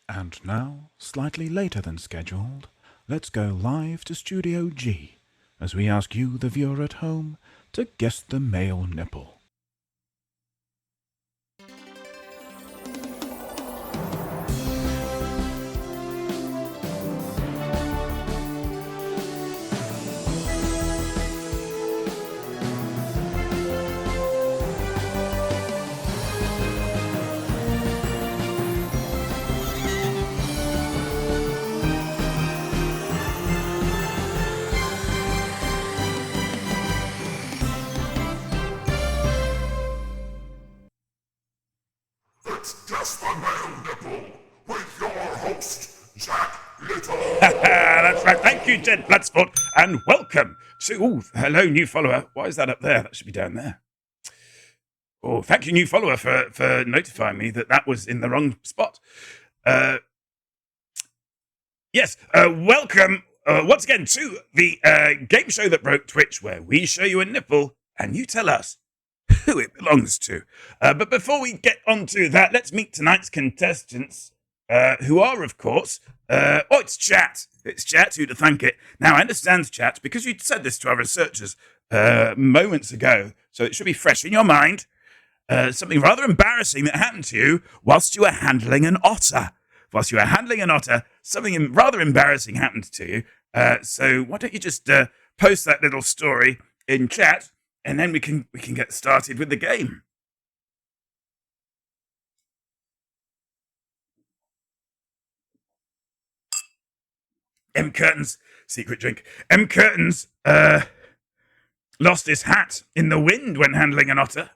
And now, slightly later than scheduled, let's go live to Studio G as we ask you, the viewer at home, to guess the male nipple. Guess the Male Nipple with your host, Jack Little. That's right. Thank you, Jed Bloodsport, and welcome to... hello, new follower. Why is that up there? That should be down there. Oh, thank you, new follower, for notifying me that was in the wrong spot. Yes, welcome once again to the game show that broke Twitch, where we show you a nipple and you tell us who it belongs to. But before we get on to that, let's meet tonight's contestants, who are, of course, it's Chat. It's Chat, who to thank it. Now, I understand, Chat, because you said this to our researchers moments ago, so it should be fresh in your mind. Something rather embarrassing that happened to you whilst you were handling an otter. Whilst you were handling an otter, something rather embarrassing happened to you. So why don't you just post that little story in chat, and then we can get started with the game. M. Curtains, secret drink. M. Curtains lost his hat in the wind when handling an otter.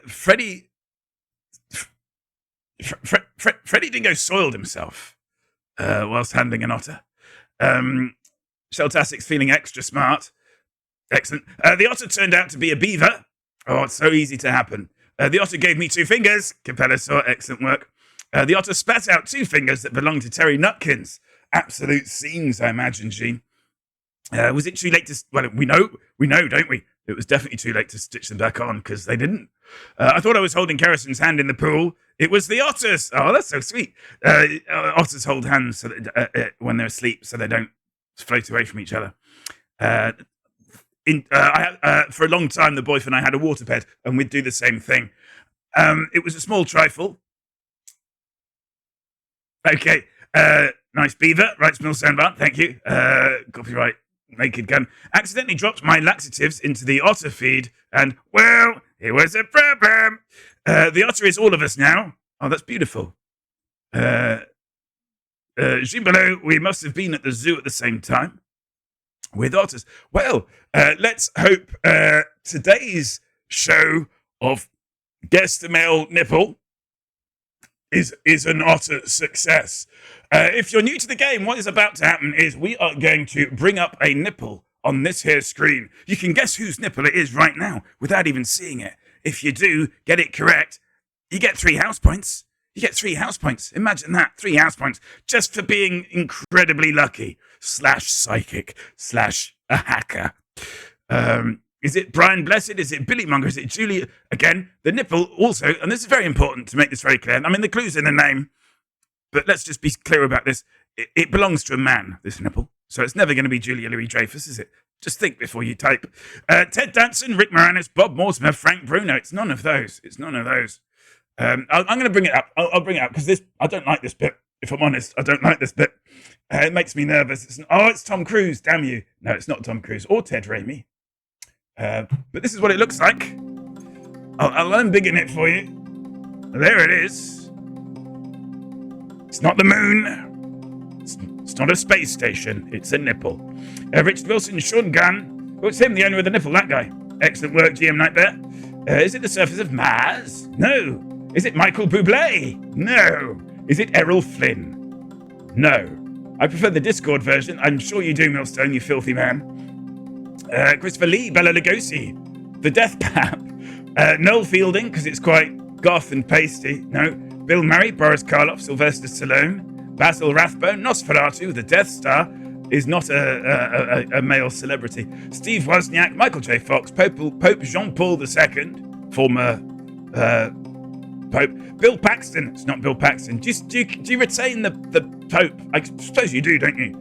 Freddie Dingo soiled himself whilst handling an otter. Sheltastic's feeling extra smart. Excellent. The otter turned out to be a beaver. Oh, it's so easy to happen. The otter gave me 2 fingers. Capella saw. Excellent work. The otter spat out 2 fingers that belonged to Terry Nutkins. Absolute scenes, I imagine, Gene. Was it too late to... Well, we know, don't we? It was definitely too late to stitch them back on, because they didn't. I thought I was holding Kerrisan's hand in the pool. It was the otters. Oh, that's so sweet. Otters hold hands so that, when they're asleep, so they don't float away from each other. For a long time, the boyfriend and I had a waterbed, and we'd do the same thing. It was a small trifle. Okay. Nice beaver. Right, Mill Sandbar. Thank you. Copyright. Naked Gun. Accidentally dropped my laxatives into the otter feed, and, well, it was a problem. The otter is all of us now. Oh, that's beautiful. Gimbalo, we must have been at the zoo at the same time with otters. Well, let's hope today's show of Guess the Male Nipple is an otter success. If you're new to the game, what is about to happen is we are going to bring up a nipple on this here screen. You can guess whose nipple it is right now without even seeing it. If you do get it correct, you get 3 house points. You get 3 house points. Imagine that, 3 house points just for being incredibly lucky / psychic / a hacker. Is it Brian Blessed? Is it Billy Munger? Is it Julia? Again, the nipple also, and this is very important to make this very clear. I mean, the clue's in the name, but let's just be clear about this. It belongs to a man, this nipple. So it's never going to be Julia Louis-Dreyfus, is it? Just think before you type. Ted Danson, Rick Moranis, Bob Mortimer, Frank Bruno. It's none of those. It's none of those. I'm going to bring it up. I'll bring it up because I don't like this bit. If I'm honest, I don't like this bit. It makes me nervous. It's Tom Cruise. Damn you. No, it's not Tom Cruise or Ted Raimi. But this is what it looks like. I'll unbiggen it for you. There it is. It's not the moon. It's not a space station. It's a nipple. Richard Wilson, Sean Gunn. Oh, it's him, the owner of the nipple, that guy. Excellent work, GM Nightbear. Is it the surface of Mars? No. Is it Michael Bublé? No. Is it Errol Flynn? No. I prefer the Discord version. I'm sure you do, Millstone, you filthy man. Christopher Lee, Bela Lugosi, The Death Pap, Noel Fielding, because it's quite goth and pasty. No. Bill Murray, Boris Karloff, Sylvester Stallone, Basil Rathbone, Nosferatu, The Death Star is not a male celebrity. Steve Wozniak, Michael J. Fox, Pope Jean-Paul II, former Pope. Bill Paxton. It's not Bill Paxton. Do you retain the Pope? I suppose you do, don't you?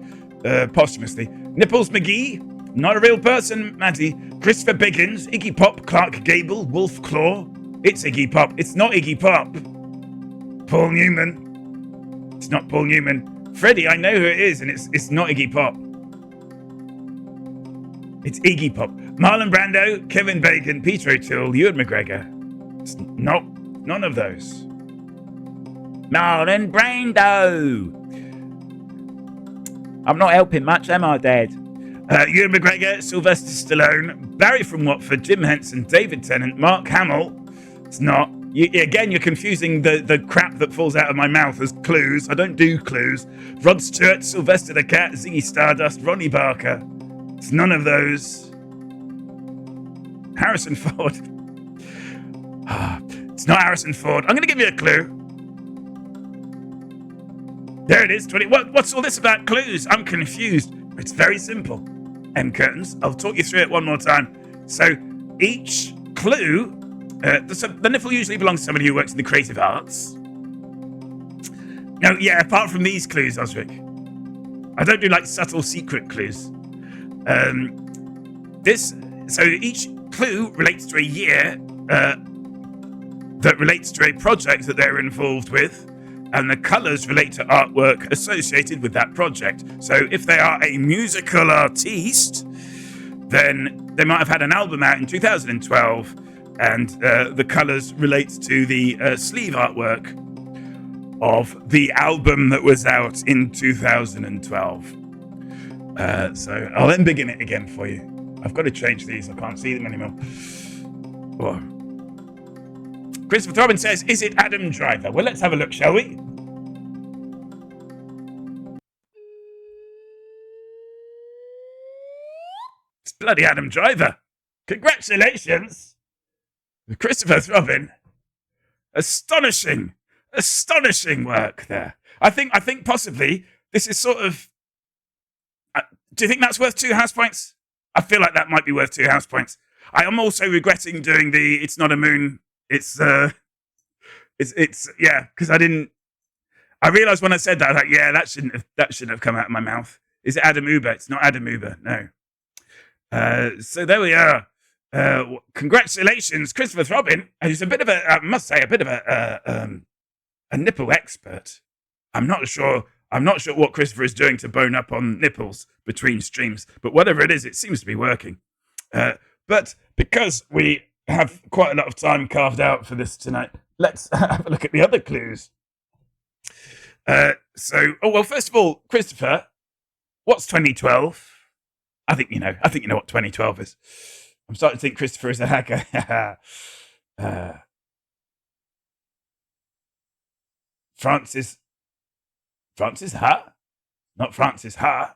Posthumously. Nipples McGee. Not a real person, Matty. Christopher Biggins. Iggy Pop. Clark Gable. Wolf Claw. It's Iggy Pop. It's not Iggy Pop. Paul Newman. It's not Paul Newman. Freddie, I know who it is, and it's not Iggy Pop. It's Iggy Pop. Marlon Brando, Kevin Bacon, Peter O'Toole, Ewan McGregor. It's not none of those. Marlon Brando. I'm not helping much, am I, Dad? Ewan McGregor, Sylvester Stallone, Barry from Watford, Jim Henson, David Tennant, Mark Hamill. It's not. Again, you're confusing the crap that falls out of my mouth as clues. I don't do clues. Rod Stewart, Sylvester the Cat, Ziggy Stardust, Ronnie Barker. It's none of those. Harrison Ford. It's not Harrison Ford. I'm going to give you a clue. There it is. 20. What's all this about clues? I'm confused. It's very simple. M curtains. I'll talk you through it one more time. So each clue, the nipple usually belongs to somebody who works in the creative arts. No, yeah, apart from these clues, Osric. I don't do like subtle secret clues. So each clue relates to a year that relates to a project that they're involved with, and the colours relate to artwork associated with that project. So if they are a musical artiste, then they might have had an album out in 2012, and the colours relate to the sleeve artwork of the album that was out in 2012. So I'll then begin it again for you. I've got to change these. I can't see them anymore. Oh. Christopher Throbbins says, is it Adam Driver? Well, let's have a look, shall we? It's bloody Adam Driver. Congratulations. Christopher Throbbin. Astonishing work there. I think possibly this is sort of... do you think that's worth 2 house points? I feel like that might be worth 2 house points. I am also regretting doing the It's Not a Moon. It's yeah, because I realised when I said that, like, yeah, that shouldn't have come out of my mouth. Is it Adam Uber? It's not Adam Uber, no. So there we are. Congratulations, Christopher Throbbin. He's a bit of a nipple expert. I'm not sure what Christopher is doing to bone up on nipples between streams, but whatever it is, it seems to be working. But because we have quite a lot of time carved out for this tonight, let's have a look at the other clues. First of all, Christopher, what's 2012? I think you know what 2012 is. I'm starting to think Christopher is a hacker. Francis Ha? Not Francis Ha.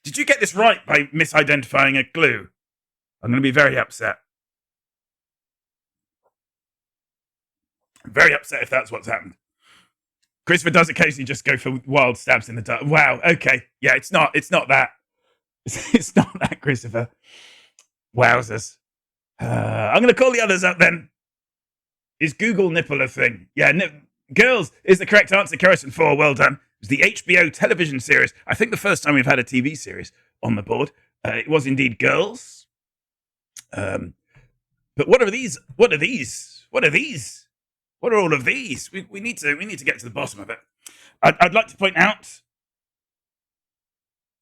Did you get this right by misidentifying a clue? I'm going to be very upset. I'm very upset if that's what's happened. Christopher does occasionally just go for wild stabs in the dark. Wow, okay. Yeah, it's not that. It's not that, Christopher. Wowzers. I'm going to call the others up then. Is Google nipple a thing? Yeah, Girls is the correct answer. Kerrison 4, well done. It was the HBO television series. I think the first time we've had a TV series on the board. It was indeed Girls. But what are these? What are these? What are these? What are all of these? We need to get to the bottom of it. I'd like to point out,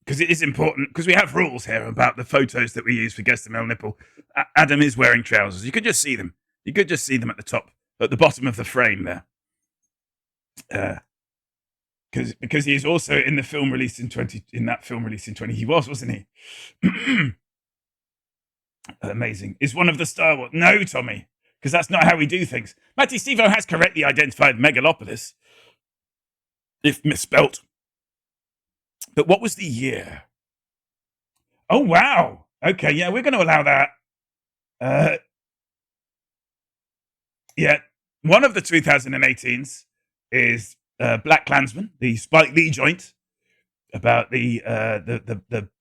because it is important, because we have rules here about the photos that we use for Guess the Male Nipple. Adam is wearing trousers. You could just see them. You could just see them at the bottom of the frame there. Because he's also in the film released in 20. In that film released in 20, he wasn't he? Amazing. Is one of the Star Wars? No, Tommy, because that's not how we do things. Matty Stevo has correctly identified Megalopolis, if misspelt. But what was the year? Oh, wow. Okay, yeah, we're going to allow that. Yeah, one of the 2018s is Black Klansman, the Spike Lee joint about the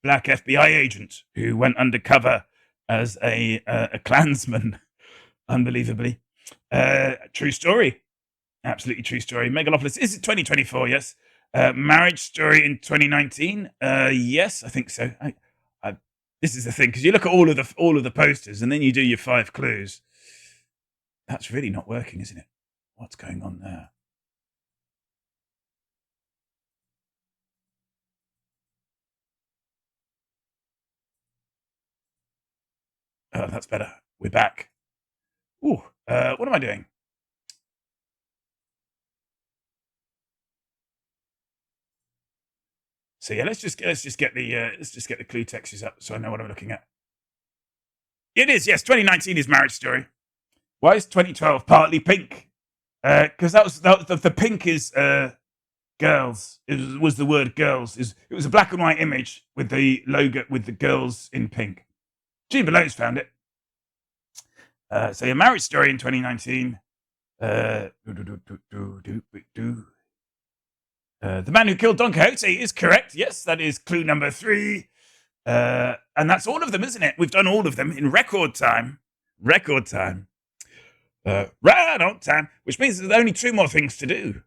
black FBI agent who went undercover as a Klansman unbelievably. True story. Absolutely true story. Megalopolis. Is it 2024? Yes. Marriage Story in 2019. Yes, I think so. This is the thing, because you look at all of the posters and then you do your 5 clues. That's really not working, isn't it? What's going on there? Oh, that's better. We're back. Ooh, what am I doing? So yeah, let's just get the clue textures up so I know what I'm looking at. It is, yes. 2019 is Marriage Story. Why is 2012 partly pink? Because the pink is girls. It was the word girls. It was a black and white image with the logo with the girls in pink. Gene Below's found it. So your Marriage Story in 2019. The Man Who Killed Don Quixote is correct. Yes, that is clue number 3. And that's all of them, isn't it? We've done all of them in record time. Record time. Right on time, which means there's only 2 more things to do.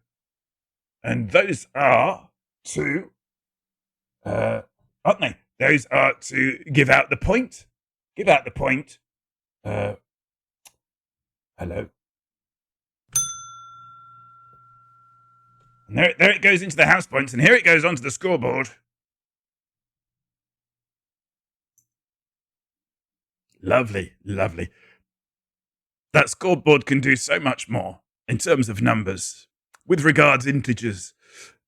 And those are to, aren't they? Those are to give out the point. Give out the point. Hello. And there it goes into the house points, and here it goes onto the scoreboard. Lovely, lovely. That scoreboard can do so much more in terms of numbers, with regards integers.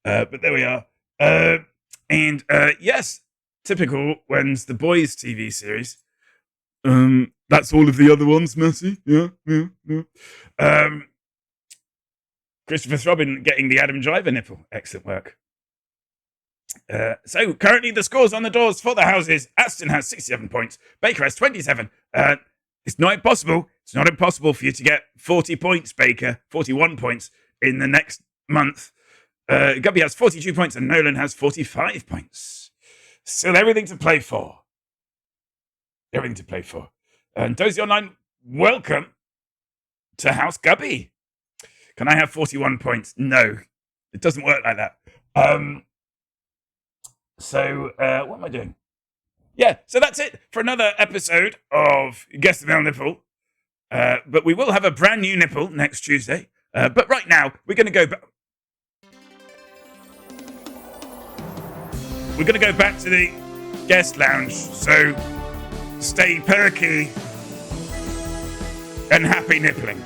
But there we are. And yes, typical when's the boys' TV series. That's all of the other ones, Mercy. Yeah. Christopher Throbbin getting the Adam Driver nipple. Excellent work. So currently the scores on the doors for the houses. Aston has 67 points. Baker has 27. It's not impossible. It's not impossible for you to get 40 points, Baker. 41 points in the next month. Gubby has 42 points and Nolan has 45 points. Still everything to play for. Everything to play for. And Dozy Online, welcome to House Gubby. Can I have 41 points? No, it doesn't work like that. So what am I doing? Yeah, so that's it for another episode of Guess the Male Nipple. But we will have a brand new nipple next Tuesday. But right now, we're going to go back. We're going to go back to the guest lounge. So stay perky and happy nippling.